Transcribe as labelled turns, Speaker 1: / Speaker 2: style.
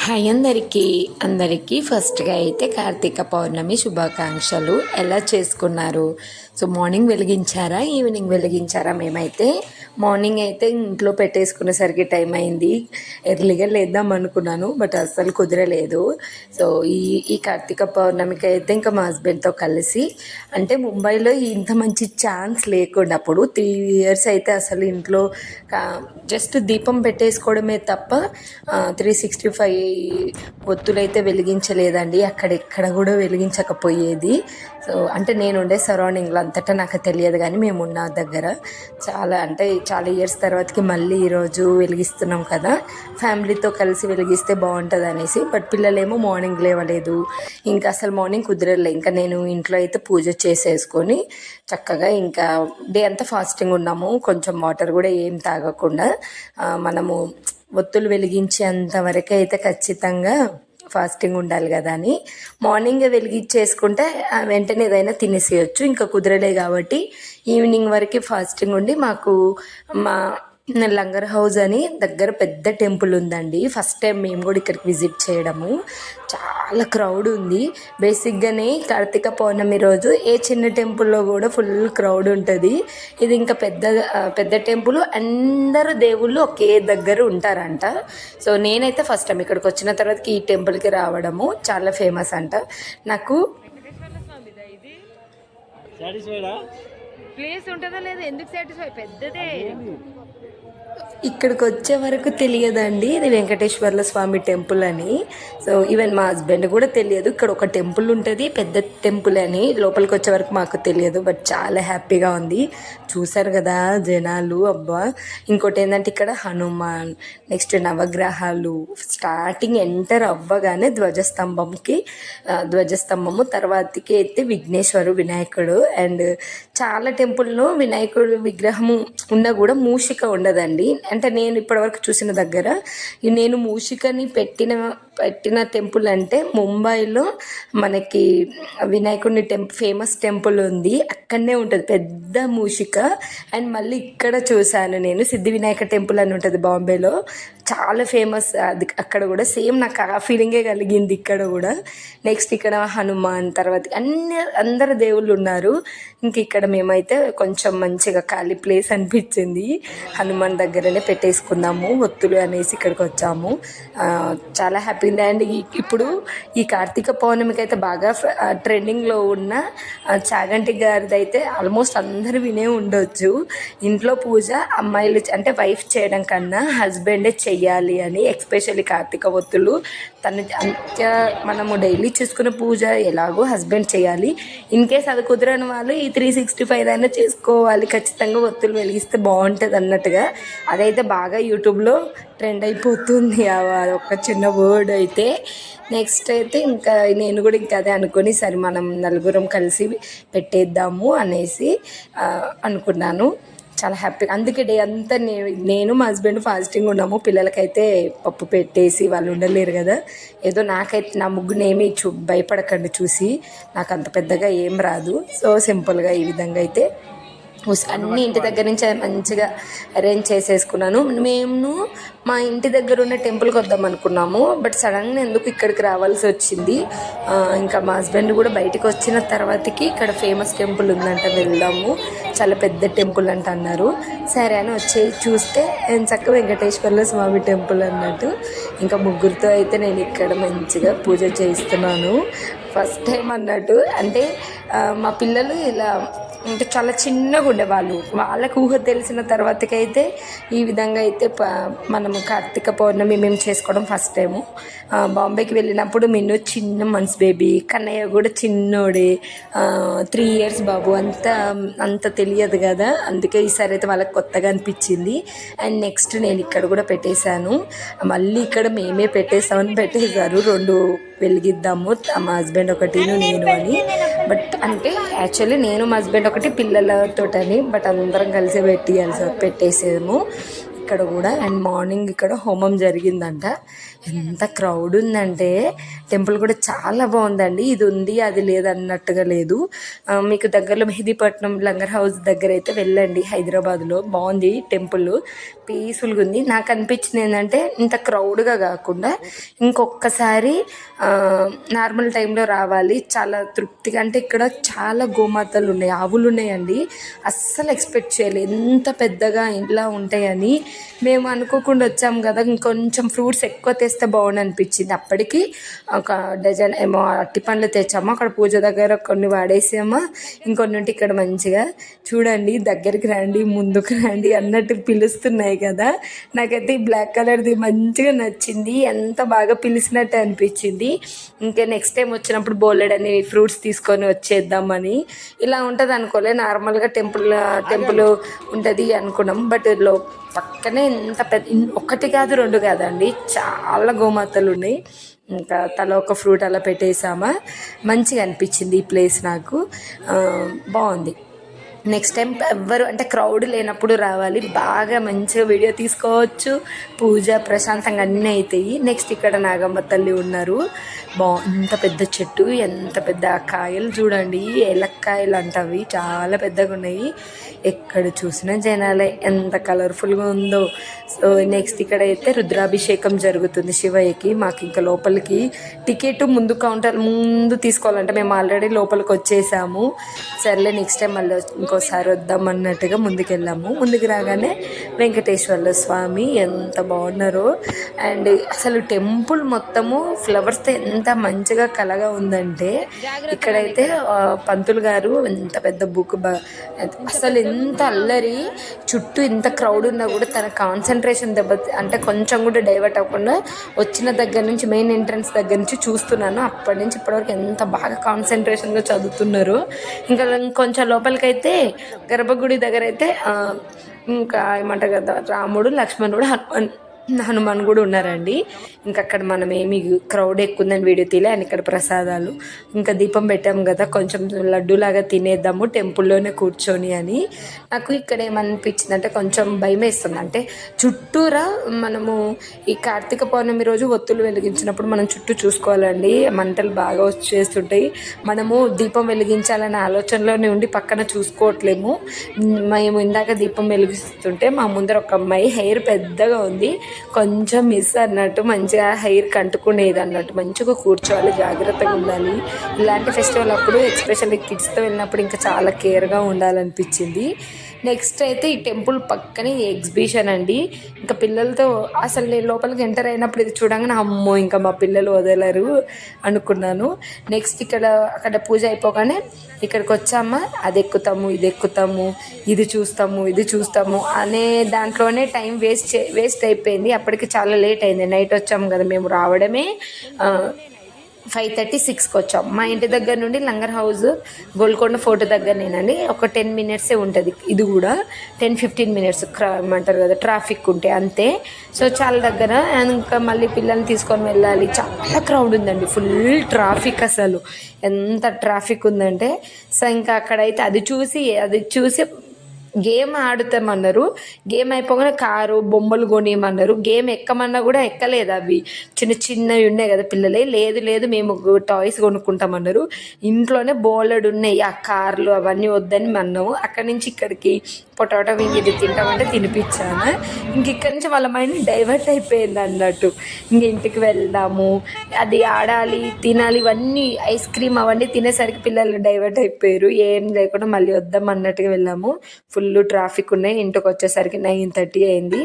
Speaker 1: Hi అందరికీ ఫస్ట్గా అయితే కార్తీక పౌర్ణమి శుభాకాంక్షలు. ఎలా చేసుకున్నారు? సో మార్నింగ్ వెలిగించారా, ఈవినింగ్ వెలిగించారా? మేమైతే మార్నింగ్ అయితే ఇంట్లో పెట్టేసుకునేసరికి టైం అయింది. ఎర్లీగా లేద్దాం అనుకున్నాను, బట్ అస్సలు కుదరలేదు. సో ఈ కార్తీక పౌర్ణమికి అయితే ఇంకా మా హస్బెండ్తో కలిసి, అంటే ముంబైలో ఇంత మంచి ఛాన్స్ లేకుండా అప్పుడు 3 years అయితే అసలు ఇంట్లో జస్ట్ దీపం పెట్టేసుకోవడమే తప్ప 365 ఒత్తులైతే వెలిగించలేదండి. అక్కడెక్కడ కూడా వెలిగించకపోయేది. సో అంటే నేను ఉండే సరౌండింగ్లో అంతటా నాకు తెలియదు, కానీ మేము ఉన్న దగ్గర చాలా ఇయర్స్ తర్వాతకి మళ్ళీ ఈరోజు వెలిగిస్తున్నాం కదా, ఫ్యామిలీతో కలిసి వెలిగిస్తే బాగుంటుంది అనేసి. బట్ పిల్లలేమో మార్నింగ్ లేవలేదు, ఇంకా అసలు మార్నింగ్ కుదరలే. ఇంకా నేను ఇంట్లో అయితే పూజ చేసేసుకొని చక్కగా ఇంకా డే అంతా ఫాస్టింగ్ ఉన్నాము. కొంచెం వాటర్ కూడా ఏం తాగకుండా మనము ఒత్తులు వెలిగించేంత వరకు అయితే ఖచ్చితంగా ఫాస్టింగ్ ఉండాలి కదా అని మార్నింగ్ వెలిగించేసుకుంటే వెంటనే ఏదైనా తినేసేయచ్చు. ఇంకా కుదరలే కాబట్టి ఈవినింగ్ వరకు ఫాస్టింగ్ ఉండి, మాకు మా లంగర్ హౌస్ అని దగ్గర పెద్ద టెంపుల్ ఉందండి. ఫస్ట్ టైం మేము కూడా ఇక్కడికి విజిట్ చేయడము. చాలా క్రౌడ్ ఉంది. బేసిక్గానే కార్తీక పౌర్ణమి రోజు ఏ చిన్న టెంపుల్లో కూడా ఫుల్ క్రౌడ్ ఉంటుంది. ఇది ఇంకా పెద్ద టెంపుల్, అందరు దేవుళ్ళు ఒకే దగ్గర ఉంటారంట. సో నేనైతే ఫస్ట్ టైం ఇక్కడికి వచ్చిన తర్వాత ఈ టెంపుల్కి రావడము చాలా ఫేమస్ అంట. నాకు
Speaker 2: ప్లేస్ ఉంటుందా లేదా, ఎందుకు సాటిస్ఫై, పెద్దదే.
Speaker 1: ఇక్కడికి వచ్చే వరకు తెలియదండి ఇది వెంకటేశ్వర్ల స్వామి టెంపుల్ అని. సో ఈవెన్ మా హస్బెండ్ కూడా తెలియదు ఇక్కడ ఒక టెంపుల్ ఉంటుంది, పెద్ద టెంపుల్ అని. లోపలికి వచ్చే వరకు మాకు తెలియదు, బట్ చాలా హ్యాపీగా ఉంది. చూసారు కదా జనాలు, అబ్బా. ఇంకోటి ఏంటంటే ఇక్కడ హనుమాన్, నెక్స్ట్ నవగ్రహాలు. స్టార్టింగ్ ఎంటర్ అవ్వగానే ధ్వజస్తంభము తర్వాతకి అయితే వినాయకుడు. అండ్ చాలా టెంపుల్లో వినాయకుడు విగ్రహము ఉన్నా కూడా మూషిక ఉండదండి. అంటే నేను ఇప్పటివరకు చూసిన దగ్గర నేను మూషికని పెట్టిన టెంపుల్ అంటే ముంబైలో మనకి వినాయకుడిని ఫేమస్ టెంపుల్ ఉంది, అక్కడనే ఉంటుంది పెద్ద మూషిక. అండ్ మళ్ళీ ఇక్కడ చూశాను నేను సిద్ధి వినాయక టెంపుల్ అని ఉంటుంది బాంబేలో, చాలా ఫేమస్. అది అక్కడ కూడా సేమ్ నాకు ఆ ఫీలింగే కలిగింది ఇక్కడ కూడా. నెక్స్ట్ ఇక్కడ హనుమాన్, తర్వాత అందరు దేవుళ్ళు ఉన్నారు. ఇంక ఇక్కడ మేమైతే కొంచెం మంచిగా ఖాళీ ప్లేస్ అనిపించింది, హనుమాన్ దగ్గరనే పెట్టేసుకున్నాము ఒత్తులు అనేసి ఇక్కడికి వచ్చాము. చాలా హ్యాపీ. అండ్ ఇప్పుడు ఈ కార్తీక పౌర్ణమికి అయితే బాగా ట్రెండింగ్లో ఉన్న చాగంటి గారిది అయితే ఆల్మోస్ట్ అందరూ వినే ఉండొచ్చు. ఇంట్లో పూజ అమ్మాయిలు అంటే వైఫ్ చేయడం కన్నా హస్బెండే చెయ్యాలి అని, ఎస్పెషల్లీ కార్తీక ఒత్తులు మనము డైలీ చేసుకునే పూజ ఎలాగో హస్బెండ్ చేయాలి. ఇన్ కేస్ అది కుదరని వాళ్ళు ఈ 365 అయినా చేసుకోవాలి, ఖచ్చితంగా ఒత్తులు వెలిగిస్తే బాగుంటుంది అన్నట్టుగా. అదైతే బాగా యూట్యూబ్లో ట్రెండ్ అయిపోతుంది ఒక చిన్న వర్డ్ అయితే. నెక్స్ట్ అయితే ఇంకా నేను కూడా ఇంకా అదే అనుకొని సరే మనం నలుగురం కలిసి పెట్టేద్దాము అనేసి అనుకున్నాను. చాలా హ్యాపీగా అందుకే డే అంతా నేను మా హస్బెండ్ ఫాస్టింగ్ ఉన్నాము. పిల్లలకైతే పప్పు పెట్టేసి వాళ్ళు ఉండలేరు కదా. ఏదో నాకైతే నా ముగ్గుని ఏమీ భయపడకండి చూసి, నాకు అంత పెద్దగా ఏం రాదు. సో సింపుల్గా ఈ విధంగా అయితే అన్నీ ఇంటి దగ్గర నుంచి మంచిగా అరేంజ్ చేసేసుకున్నాను. మేము మా ఇంటి దగ్గర ఉన్న టెంపుల్కి వద్దాం అనుకున్నాము, బట్ సడన్గా ఎందుకు ఇక్కడికి రావాల్సి వచ్చింది. ఇంకా మా హస్బెండ్ కూడా బయటకు వచ్చిన తర్వాతకి ఇక్కడ ఫేమస్ టెంపుల్ ఉందంట, వెళ్దాము, చాలా పెద్ద టెంపుల్ అంట అన్నారు. సరే అని చూస్తే చక్కగా వెంకటేశ్వర్ల స్వామి టెంపుల్ అన్నట్టు. ఇంకా ముగ్గురితో అయితే నేను ఇక్కడ మంచిగా పూజ చేస్తున్నాను, ఫస్ట్ టైం అన్నట్టు. అంటే మా పిల్లలు ఇలా అంటే చాలా చిన్నగా ఉండేవాళ్ళు, వాళ్ళకు ఊహ తెలిసిన తర్వాతకైతే ఈ విధంగా అయితే మనము కార్తీక పౌర్ణమి మేము చేసుకోవడం ఫస్ట్ టైము. బాంబేకి వెళ్ళినప్పుడు మిన్ను చిన్న మంత్స్ బేబీ, కన్నయ్య కూడా చిన్నోడే, 3 years బాబు, అంత తెలియదు కదా. అందుకే ఈసారి అయితే వాళ్ళకి కొత్తగా అనిపించింది. అండ్ నెక్స్ట్ నేను ఇక్కడ కూడా పెట్టేశాను, మళ్ళీ ఇక్కడ మేమే పెట్టేసామని పెట్టేశారు. 2 వెలిగిద్దాము, మా హస్బెండ్ ఒకటి నేను అని. బట్ అంటే యాక్చువల్లీ నేను మా హస్బెండ్ ఒకటి పిల్లలతోటని, బట్ అందరం కలిసి పెట్టేసాము ఇక్కడ కూడా. అండ్ మార్నింగ్ ఇక్కడ హోమం జరిగిందంట. ఎంత క్రౌడ్ ఉందంటే టెంపుల్ కూడా చాలా బాగుందండి. ఇది ఉంది అది లేదు అన్నట్టుగా లేదు. మీకు దగ్గరలో మెహదీపట్నం లంగర్ హౌస్ దగ్గర అయితే వెళ్ళండి, హైదరాబాద్లో బాగుంది టెంపుల్, పీస్ఫుల్గా ఉంది. నాకు అనిపించింది ఏంటంటే ఇంత క్రౌడ్గా కాకుండా ఇంకొకసారి నార్మల్ టైంలో రావాలి, చాలా తృప్తిగా. అంటే ఇక్కడ చాలా గోమాతలు ఉన్నాయి, ఆవులు ఉన్నాయండి. అస్సలు ఎక్స్పెక్ట్ చేయలేదు ఎంత పెద్దగా ఇలా ఉంటాయని. మేము అనుకోకుండా వచ్చాము కదా, ఇంకొంచెం ఫ్రూట్స్ ఎక్కువ తెస్తే బాగుండు అనిపించింది. అప్పటికి ఒక డజన్ ఏమో అట్టి పండ్లు తెచ్చాము, అక్కడ పూజ దగ్గర కొన్ని వాడేసామా, ఇంకొన్ని ఉంటే ఇక్కడ మంచిగా చూడండి, దగ్గరికి రండి, ముందుకు రండి అన్నట్టు పిలుస్తున్నాయి కదా. నాకైతే ఈ బ్లాక్ కలర్ది మంచిగా నచ్చింది, ఎంత బాగా పిలిచినట్టు అనిపించింది. ఇంకా నెక్స్ట్ టైం వచ్చినప్పుడు బోలెడని ఫ్రూట్స్ తీసుకొని వచ్చేద్దామని. ఇలా ఉంటుంది అనుకోలే, నార్మల్గా టెంపుల్ ఉంటుంది అనుకున్నాం. బట్ పక్కనే ఎంత పెద్ద, ఒకటి కాదు రెండు కాదండి, చాలా గోమాతలు ఉన్నాయి. ఇంకా తల ఒక ఫ్రూట్ అలా పెట్టేసామా, మంచిగా అనిపించింది ఈ ప్లేస్ నాకు, బాగుంది. నెక్స్ట్ టైం ఎవ్వరు అంటే క్రౌడ్ లేనప్పుడు రావాలి, బాగా మంచిగా వీడియో తీసుకోవచ్చు, పూజ ప్రశాంతంగా అన్నీ అవుతాయి. నెక్స్ట్ ఇక్కడ నాగమ్మ తల్లి ఉన్నారు, ఇంత పెద్ద చెట్టు, ఎంత పెద్ద కాయలు చూడండి, ఏలక్కాయలు అంటవి చాలా పెద్దగా ఉన్నాయి. ఎక్కడ చూసినా జనాలే, ఎంత కలర్ఫుల్గా ఉందో. సో నెక్స్ట్ ఇక్కడ అయితే రుద్రాభిషేకం జరుగుతుంది శివయ్యకి. మాకు ఇంకా లోపలికి టికెట్ ముందు కౌంటర్ ముందు తీసుకోవాలంటే మేము ఆల్రెడీ లోపలికి వచ్చేసాము. సర్లే నెక్స్ట్ టైం మళ్ళీ ఇంకోసారి వద్దాం అన్నట్టుగా ముందుకెళ్ళాము. ముందుకు రాగానే వెంకటేశ్వర్ల స్వామి ఎంత బాగున్నారో. అండ్ అసలు టెంపుల్ మొత్తము ఫ్లవర్స్తో ఎంత మంచిగా కలగా ఉందంటే, ఇక్కడైతే పంతులు గారు ఎంత పెద్ద బుక్, అసలు ఎంత అల్లరి, చుట్టూ ఇంత క్రౌడ్ ఉన్నా కూడా తన కాన్సన్ట్రేషన్ అంటే కొంచెం కూడా డైవర్ట్ అవ్వకుండా వచ్చిన దగ్గర నుంచి, మెయిన్ ఎంట్రన్స్ దగ్గర నుంచి చూస్తున్నాను. అప్పటి నుంచి ఇప్పటివరకు ఎంత బాగా కాన్సన్ట్రేషన్గా చదువుతున్నారు. ఇంకా కొంచెం లోపలికైతే గర్భగుడి దగ్గర అయితే ఇంకా ఏమంటారు కదా, రాముడు లక్ష్మణుడు హనుమాన్ కూడా ఉన్నారండి. ఇంకా అక్కడ మనం ఏమి క్రౌడ్ ఎక్కువ ఉందని వీడియో తీలే. అండ్ ఇక్కడ ప్రసాదాలు, ఇంకా దీపం పెట్టాము కదా, కొంచెం లడ్డూలాగా తినేద్దాము టెంపుల్లోనే కూర్చొని అని. నాకు ఇక్కడ ఏమనిపించింది అంటే కొంచెం భయం వేస్తుంది. అంటే చుట్టూరా మనము ఈ కార్తీక పౌర్ణమి రోజు ఒత్తులు వెలిగించినప్పుడు మనం చుట్టూ చూసుకోవాలండి, మంటలు బాగా వచ్చేస్తుంటాయి. మనము దీపం వెలిగించాలనే ఆలోచనలోనే ఉండి పక్కన చూసుకోవట్లేము. మేము ఇందాక దీపం వెలిగిస్తుంటే మా ముందర ఒక అమ్మాయి హెయిర్ పెద్దగా ఉంది, కొంచెం మిస్ అన్నట్టు, మంచిగా హెయిర్ కంటుకునేది అన్నట్టు. మంచిగా కూర్చోవాలి, జాగ్రత్తగా ఉండాలి. ఇలాంటి ఫెస్టివల్ అప్పుడు ఎస్పెషల్లీ కిడ్స్తో వెళ్ళినప్పుడు ఇంకా చాలా కేర్గా ఉండాలనిపించింది. నెక్స్ట్ అయితే ఈ టెంపుల్ పక్కనే ఎగ్జిబిషన్ అండి. ఇంకా పిల్లలతో అసలు నేను లోపలికి ఎంటర్ అయినప్పుడు ఇది చూడంగానే అమ్మో ఇంకా మా పిల్లలు వదలరు అనుకున్నాను. నెక్స్ట్ అక్కడ పూజ అయిపోగానే ఇక్కడికి వచ్చామా, అది ఎక్కుతాము ఇది ఎక్కుతాము, ఇది చూస్తాము అనే దాంట్లోనే టైం వేస్ట్ అయిపోయింది. అప్పటికి చాలా లేట్ అయింది, నైట్ వచ్చాము కదా, మేము రావడమే 5:30, 6కి వచ్చాం. మా ఇంటి దగ్గర నుండి లంగర్ హౌస్ గోల్కొండ ఫోర్ట్ దగ్గరనేనండి, ఒక 10 మినిట్సే ఉంటుంది. ఇది కూడా 10-15 మినిట్స్ ఏమంటారు కదా, ట్రాఫిక్ ఉంటే అంతే. సో చాలా దగ్గర. ఇంకా మళ్ళీ పిల్లల్ని తీసుకొని వెళ్ళాలి, చాలా క్రౌడ్ ఉందండి, ఫుల్ ట్రాఫిక్, అసలు ఎంత ట్రాఫిక్ ఉందంటే. సో ఇంకా అక్కడైతే అది చూసి గేమ్ ఆడుతామన్నారు. గేమ్ అయిపోగానే కారు బొమ్మలు కొనియమన్నారు. గేమ్ ఎక్కమన్నా కూడా ఎక్కలేదు, అవి చిన్నవి ఉన్నాయి కదా పిల్లలే. లేదు మేము టాయ్స్ కొనుక్కుంటామన్నారు. ఇంట్లోనే బోలెడు ఉన్నాయి ఆ కార్లు, అవన్నీ వద్దని అన్నాము. అక్కడి నుంచి ఇక్కడికి పొటాటో ఇది తింటామంటే తినిపించాను. ఇక్కడి నుంచి వాళ్ళ మైండ్ డైవర్ట్ అయిపోయింది అన్నట్టు. ఇంటికి వెళ్దాము, అది ఆడాలి, తినాలి, ఇవన్నీ ఐస్ క్రీమ్ అవన్నీ తినేసరికి పిల్లలు డైవర్ట్ అయిపోయారు. ఏం లేకుండా మళ్ళీ వద్దాం అన్నట్టుగా వెళ్ళాము. ఫుల్ ట్రాఫిక్ ఉన్నాయి. ఇంటికి వచ్చేసరికి 9:30 అయింది.